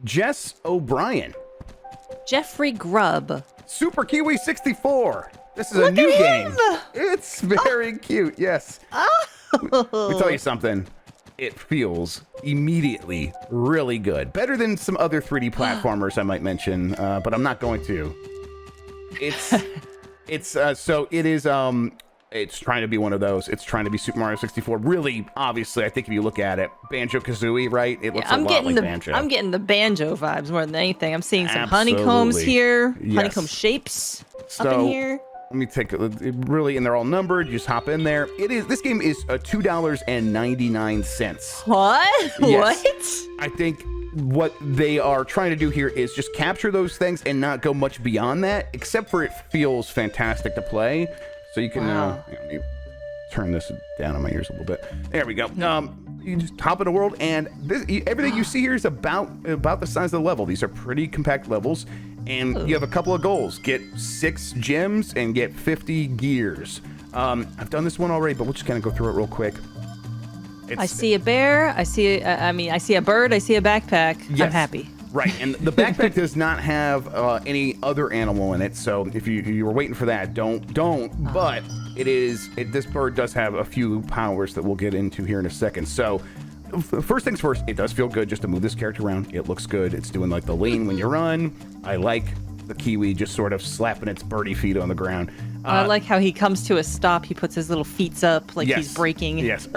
Jess O'Brien. Jeffrey Grubb. Super Kiwi 64. This is Look a new at game. him! It's very cute. Yes. Let me tell you something. It feels immediately really good. Better than some other 3D platformers I might mention, but I'm not going to. It's trying to be one of those. It's trying to be Super Mario 64. Really, obviously, I think if you look at it, banjo-kazooie, right? It looks a lot like banjo. I'm getting the banjo vibes more than anything. I'm seeing some Absolutely. honeycombs here, Yes. honeycomb shapes up in here. Let me take really, and they're all numbered. You just hop in there. This game is $2.99. What? Yes. What? I think what they are trying to do here is just capture those things and not go much beyond that, except for it feels fantastic to play. So you can let me turn this down on my ears a little bit. There we go. You just hop in a world, and everything you see here is about the size of the level. These are pretty compact levels, and you have a couple of goals: get 6 gems and get 50 gears. I've done this one already, but we'll just kind of go through it real quick. I see a bear. I see a bird. I see a backpack. Yes. I'm happy. Right, and the backpack does not have any other animal in it, so if you were waiting for that, don't. But this bird does have a few powers that we'll get into here in a second. So first things first, it does feel good just to move this character around. It looks good. It's doing like the lean when you run. I like the Kiwi just sort of slapping its birdie feet on the ground. I like how he comes to a stop. He puts his little feet up like he's braking. Yes.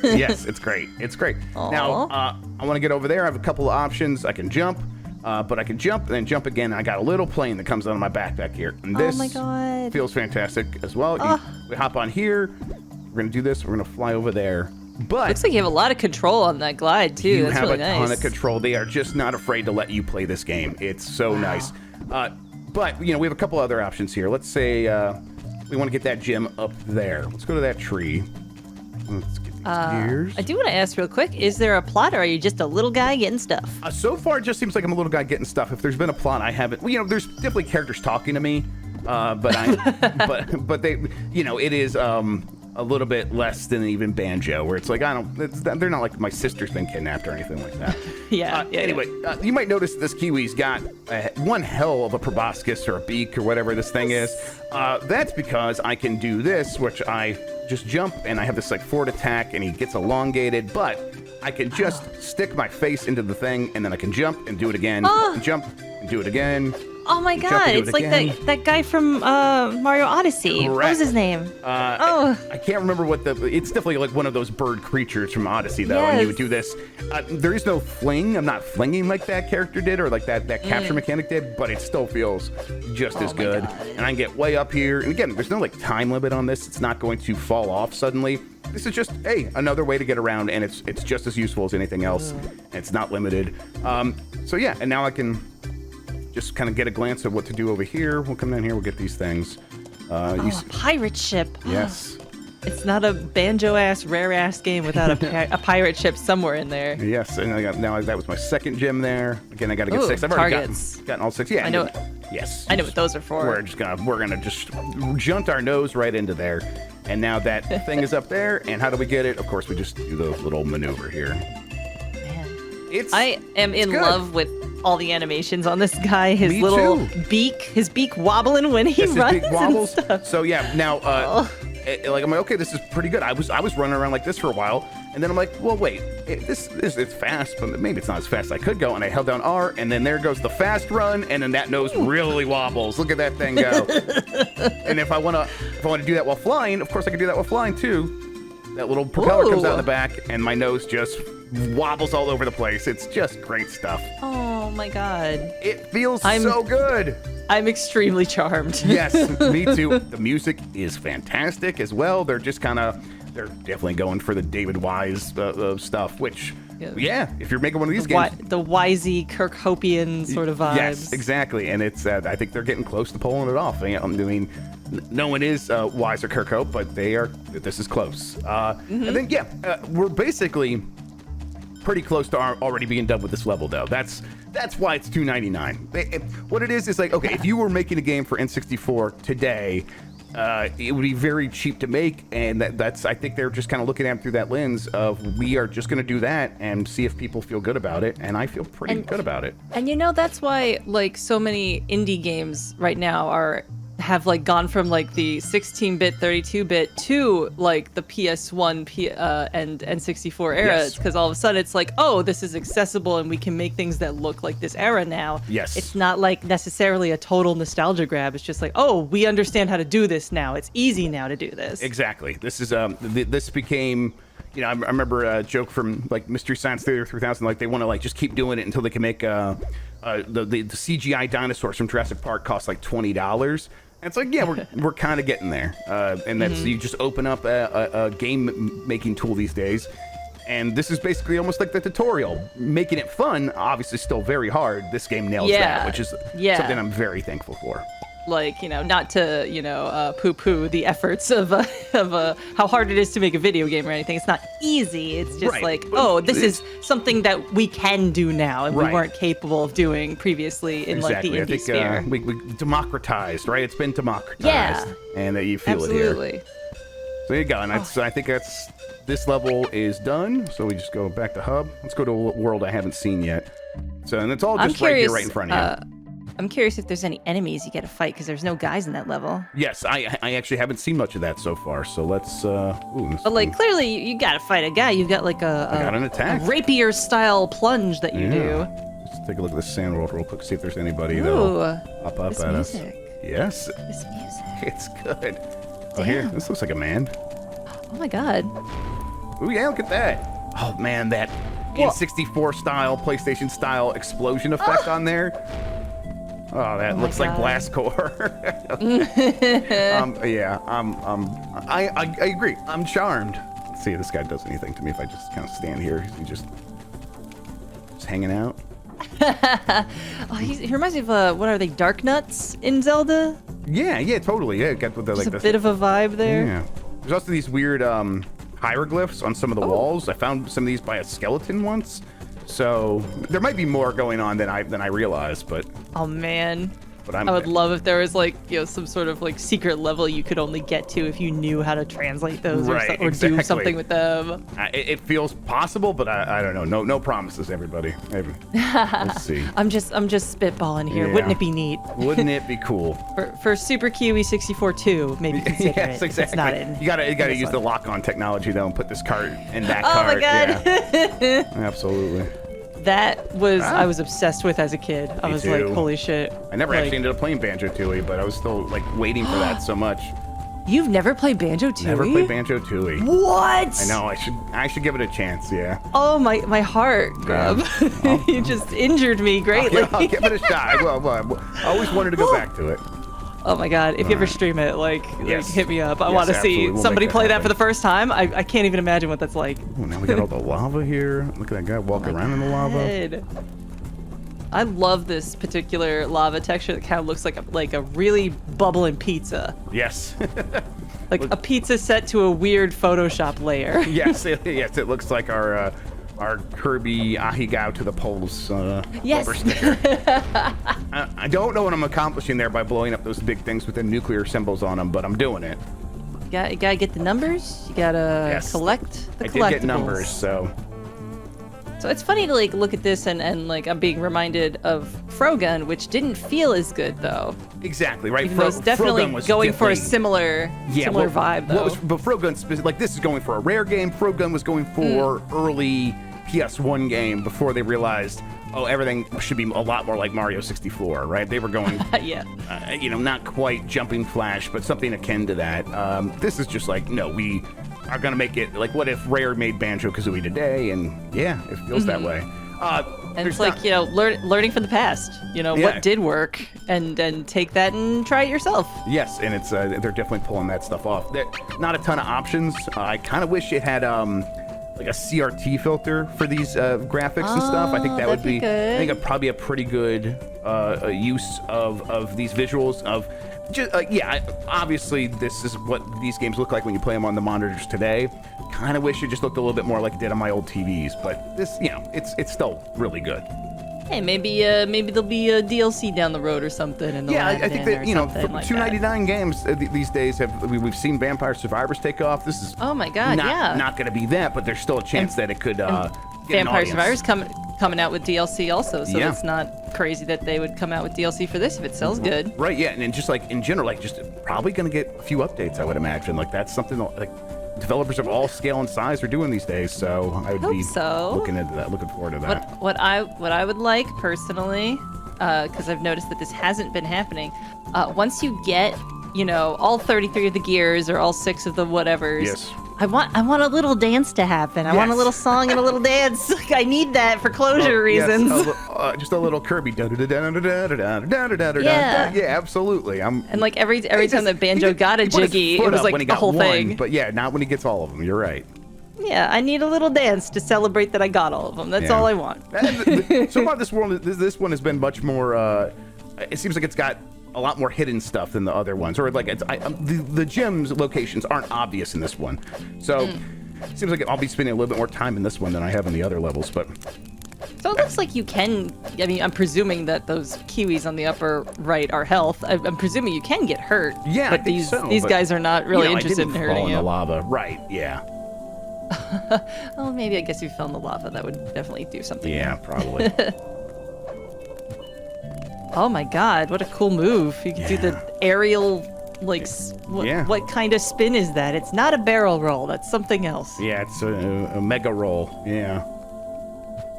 Yes, it's great. It's great. Aww. Now, I want to get over there. I have a couple of options. I can jump, but I can jump and then jump again. I got a little plane that comes out of my backpack here. And this oh my God. feels fantastic as well. We hop on here. We're going to do this. We're going to fly over there. But looks like you have a lot of control on that glide, too. you That's have really a nice. ton of control. They are just not afraid to let you play this game. It's so nice. But, we have a couple other options here. Let's say we want to get that gem up there. Let's go to that tree. Let's get these gears. I do want to ask real quick, is there a plot or are you just a little guy getting stuff? So far, it just seems like I'm a little guy getting stuff. If there's been a plot, I haven't. Well, there's definitely characters talking to me, but but they, it is a little bit less than even banjo, where it's like they're not like my sister's been kidnapped or anything like that. Anyway, you might notice this Kiwi's got one hell of a proboscis or a beak or whatever this thing is. That's because I can do this, which I just jump and I have this like forward attack and he gets elongated, but I can just stick my face into the thing and then I can jump and do it again, jump and do it again. Oh my God, it's like that guy from Mario Odyssey. Correct. What was his name? I can't remember it's definitely like one of those bird creatures from Odyssey though, and you would do this. There is no fling. I'm not flinging like that character did or like that capture mechanic did, but it still feels just as good. God. And I can get way up here. And again, there's no like time limit on this. It's not going to fall off suddenly. This is just, another way to get around, and it's just as useful as anything else. And it's not limited. So yeah, and now I can just kind of get a glance at what to do over here. We'll come down here. We'll get these things. A pirate ship. Yes. It's not a banjo-ass, rare-ass game without a pirate ship somewhere in there. Yes, and that was my second gem there. Again, I got to get 6. I've already gotten all 6. Yeah, I know. Yes. I know what those are for. We're gonna just junt our nose right into there, and now that thing is up there. And how do we get it? Of course, we just do the little maneuver here. Man, I am in love with all the animations on this guy. His little beak wobbling when he runs. His beak wobbles. And stuff. So yeah, now I'm like, okay, this is pretty good. I was running around like this for a while, and then I'm like, well, wait, it's fast, but maybe it's not as fast as I could go. And I held down R, and then there goes the fast run, and then that nose really wobbles. Look at that thing go. And if I want to do that while flying, of course I can do that while flying too. That little propeller comes out in the back, and my nose just wobbles all over the place. It's just great stuff. Oh my God. It feels so good. I'm extremely charmed. Yes, me too. The music is fantastic as well. They're definitely going for the David Wise stuff, which, if you're making one of these games. The Wisey, Kirkhopian sort of vibes. Yes, exactly. And it's, I think they're getting close to pulling it off. I mean, no one is Wise or Kirkhope, but this is close. And then, we're basically pretty close to already being done with this level, though. That's why it's $2.99. What it is like, okay, if you were making a game for N64 today, it would be very cheap to make, and that's I think they're just kind of looking at it through that lens of we are just going to do that and see if people feel good about it, and I feel pretty good about it. And that's why like so many indie games right now have like gone from like the 16-bit, 32-bit to like the PS1 and N64 era. Yes. It's because all of a sudden it's like, oh, this is accessible and we can make things that look like this era now. Yes. It's not like necessarily a total nostalgia grab. It's just like, oh, we understand how to do this now. It's easy now to do this. Exactly. This is this became. I remember a joke from like Mystery Science Theater 3000. Like they want to like just keep doing it until they can make the CGI dinosaurs from Jurassic Park cost like $20. And it's like, yeah, we're kind of getting there. And that's you just open up a game making tool these days, and this is basically almost like the tutorial, making it fun. Obviously, still very hard. This game nails that, which is something I'm very thankful for. Like, not to, poo-poo the efforts of how hard it is to make a video game or anything. It's not easy. It's just this is something that we can do now and we weren't capable of doing previously in like the indie sphere. We democratized, right? It's been democratized. And you feel it here. So there you go. And I think this level is done. So we just go back to hub. Let's go to a world I haven't seen yet. So, and it's all just right here, right in front of you. I'm curious if there's any enemies you get to fight, because there's no guys in that level. Yes, I actually haven't seen much of that so far, so let's... But, like, clearly you gotta fight a guy. You've got, like, I got an attack. A rapier-style plunge that you do. Let's take a look at this sand world real quick, see if there's anybody that'll pop up at us. Yes. This music. It's good. Oh, here, this looks like a man. Oh, my God. Ooh, yeah, look at that. Oh, man, that N64-style, PlayStation-style explosion effect on there. Oh, that looks like blast core. I agree. I'm charmed. Let's see if this guy does anything to me if I just kind of stand here. He's just hanging out. He reminds me of what are they, Dark Nuts in Zelda? Yeah, totally. Yeah, got the, like a bit of a vibe there. Yeah. There's also these weird hieroglyphs on some of the walls. I found some of these by a skeleton once. So there might be more going on than I realized, but oh man, I would love if there was like some sort of like secret level you could only get to if you knew how to translate those or do something with them. It feels possible, but I don't know. No promises, everybody. Let's see. I'm just spitballing here. Yeah. Wouldn't it be neat? Wouldn't it be cool? for Super Kiwi 64 2, maybe consider yes, it. Exactly. It's not in. You gotta use the lock-on technology though and put this cart in that cart. Oh my god. Yeah. Absolutely. That was I was obsessed with as a kid. I was like, holy shit. I never actually ended up playing banjo-kazooie, but I was still like waiting for that so much. You've never played banjo-kazooie? Never played banjo-kazooie. What? I know. I should give it a chance. Yeah. Oh my heart, Grubb. You just injured me greatly. I'll give it a shot. I always wanted to go back to it. Oh my god, if you ever stream it, like hit me up. I want to see somebody play that for the first time. I can't even imagine what that's like. Oh, now we got all the lava here. Look at that guy walking around in the lava. I love this particular lava texture that kind of looks like a really bubbling pizza. Yes. Like a pizza set to a weird Photoshop layer. Yes, it looks like our Kirby Ahigao to the poles rubber sticker. I don't know what I'm accomplishing there by blowing up those big things with the nuclear symbols on them, but I'm doing it. You gotta get the numbers. You gotta collect the collectibles. I did get numbers, so it's funny to like look at this and like I'm being reminded of Frogun, which didn't feel as good though. Exactly right. Even though it's definitely going for a similar vibe though. But Frogun, like this is going for a rare game. Frogun was going for early PS1 game before they realized, everything should be a lot more like Mario 64, right? They were going, not quite jumping Flash, but something akin to that. This is just like, no, we are going to make it, like, what if Rare made Banjo-Kazooie today? And yeah, it feels that way. And it's like, learning from the past, what did work and take that and try it yourself. Yes, and it's they're definitely pulling that stuff off. Not a ton of options. I kind of wish it had like a CRT filter for these graphics and stuff. I think that would be good. I think it'd probably be a pretty good use of these visuals of just obviously this is what these games look like when you play them on the monitors today. Kind of wish it just looked a little bit more like it did on my old TVs, but this, it's still really good. Hey, maybe there'll be a DLC down the road or something. And Yeah, I think that, you know, for like $2.99 games these days we've seen Vampire Survivors take off. This is oh my god, not going to be that, but there's still a chance that it could get an Vampire audience. Survivors coming out with DLC also, so it's not crazy that they would come out with DLC for this if it sells good. Right, yeah, and just like in general, like just probably going to get a few updates, I would imagine. Like that's something like developers of all scale and size are doing these days, so I would be looking into that, looking forward to that. What I would like personally, because I've noticed that this hasn't been happening, once you get, you know, all 33 of the gears or all 6 of the whatevers. Yes. I want a little dance to happen. I want a little song and a little dance. Like, I need that for closure reasons. Yes, just a little Kirby. Yeah, absolutely. And like every time that banjo got a jiggy, it was like the whole thing. But yeah, not when he gets all of them. You're right. Yeah, I need a little dance to celebrate that I got all of them. That's all I want. So far, this one has been much more. It seems like it's got a lot more hidden stuff than the other ones, or like the gym's locations aren't obvious in this one, so it seems like I'll be spending a little bit more time in this one than I have in the other levels. But so it looks like you can. I mean, I'm presuming that those Kiwis on the upper right are health. I'm presuming you can get hurt. Yeah, but these guys are not really interested in hurting you. The lava, right? Yeah. Well, maybe I guess if you fell in the lava, that would definitely do something. Yeah, probably. Oh my god, what a cool move. You can do the aerial, like, what kind of spin is that? It's not a barrel roll, that's something else. Yeah, it's a mega roll, yeah.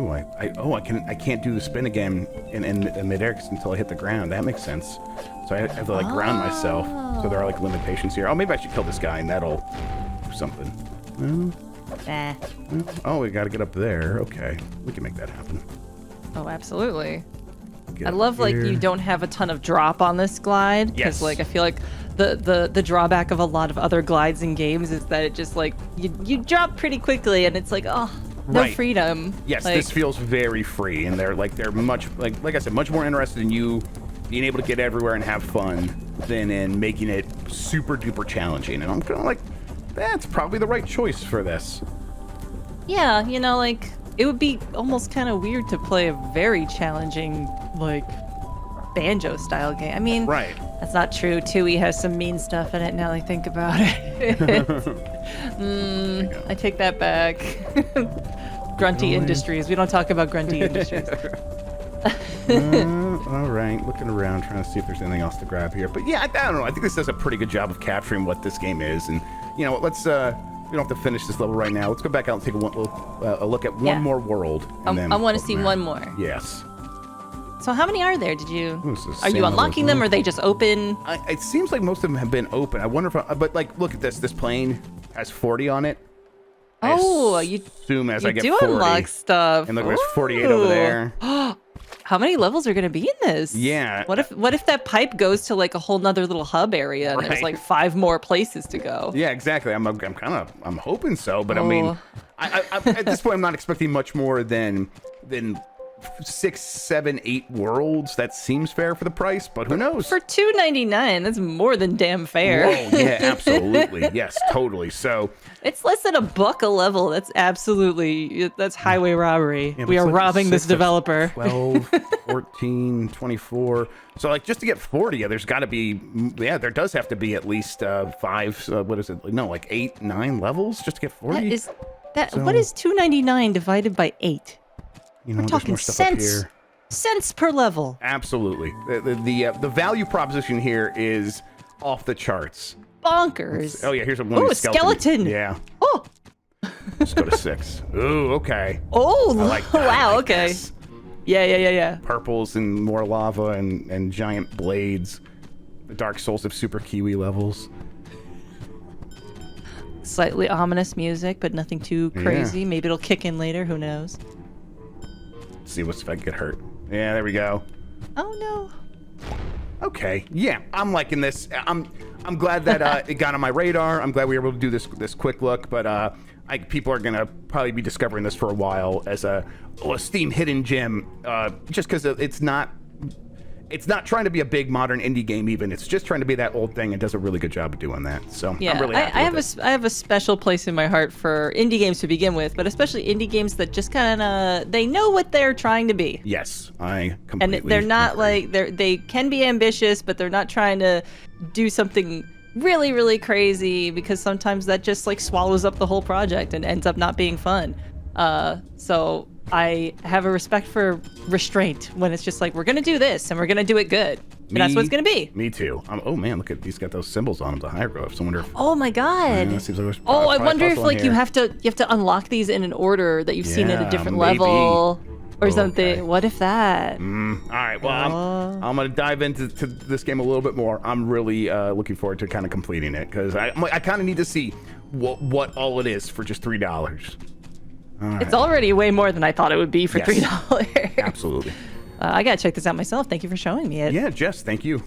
Ooh, I can't do the spin again in midair until I hit the ground. That makes sense. So I have to, like, ground myself. So there are, like, limitations here. Oh, maybe I should kill this guy and that'll do something. Oh, we gotta get up there. Okay, we can make that happen. Oh, absolutely. I love like you don't have a ton of drop on this glide because like I feel like the drawback of a lot of other glides in games is that it just like you drop pretty quickly and it's like no freedom. Yes, like, this feels very free and they're much like I said, much more interested in you being able to get everywhere and have fun than in making it super duper challenging. And I'm kind of like, that's probably the right choice for this. Yeah, you know, like it would be almost kind of weird to play a very challenging, like, banjo-style game. I mean, that's not true. Tui has some mean stuff in it now I think about it. I take that back. Grunty Industries. We don't talk about Grunty Industries. All right, looking around, trying to see if there's anything else to grab here. But yeah, I don't know. I think this does a pretty good job of capturing what this game is. And, you know, let's... we don't have to finish this level right now. Let's go back out and take a look at one more world. And then I want to see one more. Yes. So how many are there? Are you unlocking them or are they just open? It seems like most of them have been open. I wonder if but like, look at this. This plane has 40 on it. You assume as I get 40. Unlock stuff. And look, there's 48 over there. How many levels are going to be in this? Yeah. What if that pipe goes to like a whole nother little hub area and there's like 5 more places to go? Yeah, exactly. I'm hoping so, but I mean, I at this point I'm not expecting much more than 6, 7, 8 worlds. That seems fair for the price, but who knows? For $2.99, that's more than damn fair. Whoa, yeah, absolutely. Yes, totally. So it's less than $1 a level. That's highway robbery. Yeah, we are robbing this developer. 12, 14, 24. So like just to get 40, there does have to be at least 5. What is it? No, like 8, 9 levels just to get 40. What is $2.99 divided by 8? You know, we're talking cents per level. Absolutely. The value proposition here is off the charts. Bonkers. Oh yeah, here's one. Ooh, a skeleton. Yeah. Oh. Let's go to 6. Ooh, okay. Oh, wow. Like okay. This. Yeah. Purples and more lava and giant blades. The Dark Souls of Super Kiwi levels. Slightly ominous music, but nothing too crazy. Yeah. Maybe it'll kick in later. Who knows? Let's see if I can get hurt. Yeah, there we go. Oh no. Okay. Yeah, I'm liking this. I'm glad that it got on my radar. I'm glad we were able to do this quick look, but people are gonna probably be discovering this for a while as a Steam hidden gem, just because it's not it's not trying to be a big modern indie game even. It's just trying to be that old thing and does a really good job of doing that. So I'm really happy with it. I have a special place in my heart for indie games to begin with, but especially indie games that just kind of they know what they're trying to be. Yes, I completely And they're not agree. like they can be ambitious, but they're not trying to do something really, really crazy, because sometimes that just like swallows up the whole project and ends up not being fun. So I have a respect for restraint when it's just like, we're gonna do this and we're gonna do it good, and that's what it's gonna be. Me too. Oh man, look at he's got those symbols on them, the hieroglyphs. I wonder if Oh my god. that seems like there's I probably wonder if puzzle in like you here. have to unlock these in an order that you've seen at a Yeah, different maybe. level or Okay. something. What if that? All right, well, I'm going to dive into this game a little bit more. I'm really looking forward to kind of completing it, because I kind of need to see what all it is for just $3. It's already way more than I thought it would be for Yes. $3. Absolutely. I gotta check this out myself. Thank you for showing me it. Yeah, Jess, thank you.